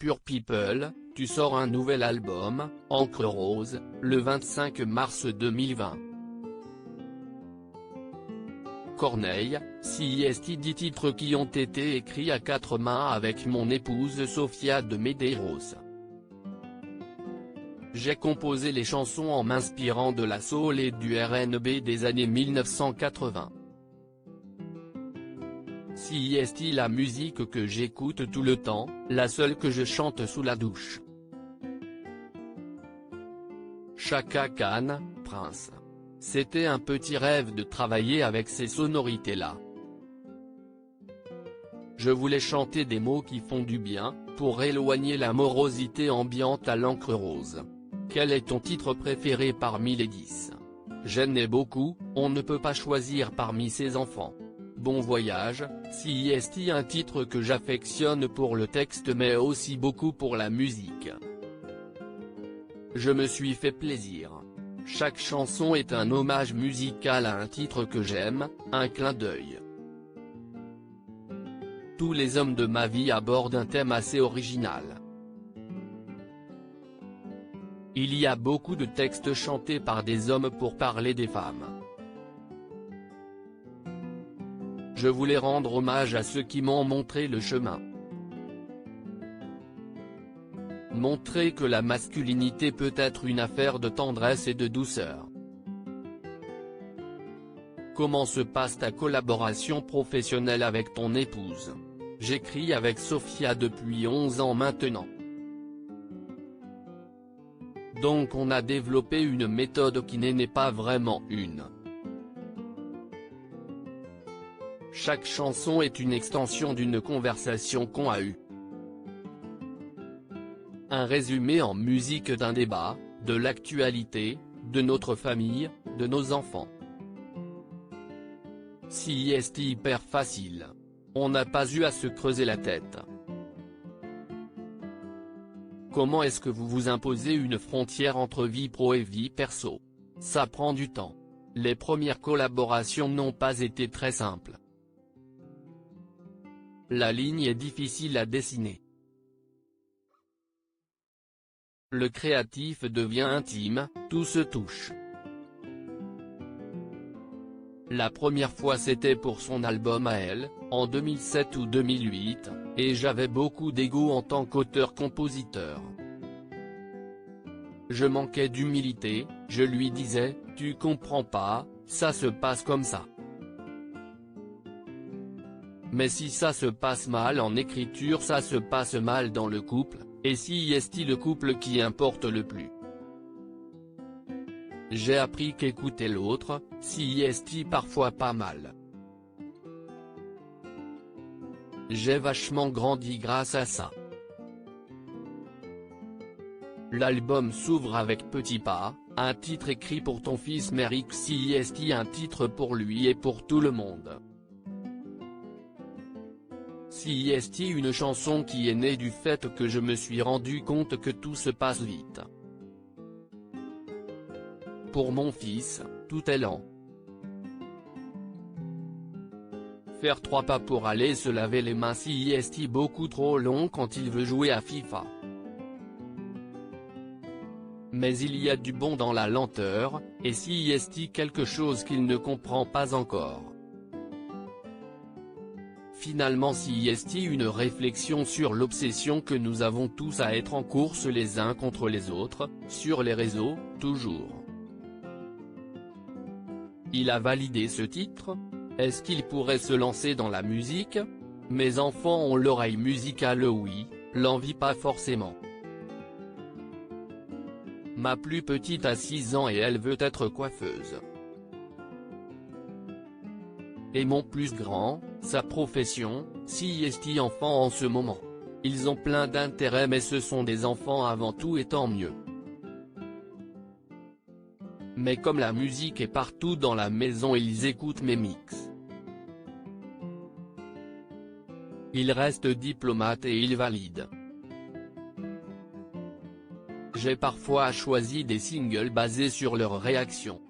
Pure People, tu sors un nouvel album, Encre Rose, le 25 mars 2020. Corneille, CIST 10 titres qui ont été écrits à 4 mains avec mon épouse Sofia de Medeiros. J'ai composé les chansons en m'inspirant de la soul et du R&B des années 1980. CIST la musique que j'écoute tout le temps, la seule que je chante sous la douche. Chaka Khan, Prince. C'était un petit rêve de travailler avec ces sonorités-là. Je voulais chanter des mots qui font du bien, pour éloigner la morosité ambiante à l'encre rose. Quel est ton titre préféré parmi les 10? J'en ai beaucoup, on ne peut pas choisir parmi ses enfants. Bon voyage, CIST un titre que j'affectionne pour le texte mais aussi beaucoup pour la musique. Je me suis fait plaisir. Chaque chanson est un hommage musical à un titre que j'aime, un clin d'œil. Tous les hommes de ma vie abordent un thème assez original. Il y a beaucoup de textes chantés par des hommes pour parler des femmes. Je voulais rendre hommage à ceux qui m'ont montré le chemin. Montrer que la masculinité peut être une affaire de tendresse et de douceur. Comment se passe ta collaboration professionnelle avec ton épouse? J'écris avec Sofia depuis 11 ans maintenant. Donc on a développé une méthode qui n'est pas vraiment une. Chaque chanson est une extension d'une conversation qu'on a eue. Un résumé en musique d'un débat, de l'actualité, de notre famille, de nos enfants. CIST hyper facile. On n'a pas eu à se creuser la tête. Comment est-ce que vous vous imposez une frontière entre vie pro et vie perso? Ça prend du temps. Les premières collaborations n'ont pas été très simples. La ligne est difficile à dessiner. Le créatif devient intime, tout se touche. La première fois c'était pour son album à elle, en 2007 ou 2008, et j'avais beaucoup d'ego en tant qu'auteur-compositeur. Je manquais d'humilité, je lui disais, tu comprends pas, ça se passe comme ça. Mais si ça se passe mal en écriture ça se passe mal dans le couple, et CIST le couple qui importe le plus. J'ai appris qu'écouter l'autre, CIST parfois pas mal. J'ai vachement grandi grâce à ça. L'album s'ouvre avec Petit Pas, un titre écrit pour ton fils Merrick CIST un titre pour lui et pour tout le monde. CIST une chanson qui est née du fait que je me suis rendu compte que tout se passe vite. Pour mon fils, tout est lent. Faire 3 pas pour aller se laver les mains CIST beaucoup trop long quand il veut jouer à FIFA. Mais il y a du bon dans la lenteur, et CIST quelque chose qu'il ne comprend pas encore. Finalement CIST une réflexion sur l'obsession que nous avons tous à être en course les uns contre les autres, sur les réseaux, toujours. Il a validé ce titre? Est-ce qu'il pourrait se lancer dans la musique? Mes enfants ont l'oreille musicale oui, l'envie pas forcément. Ma plus petite a 6 ans et elle veut être coiffeuse. Et mon plus grand, sa profession, CIST enfant en ce moment. Ils ont plein d'intérêts mais ce sont des enfants avant tout et tant mieux. Mais comme la musique est partout dans la maison ils écoutent mes mix. Ils restent diplomates et ils valident. J'ai parfois choisi des singles basés sur leurs réactions.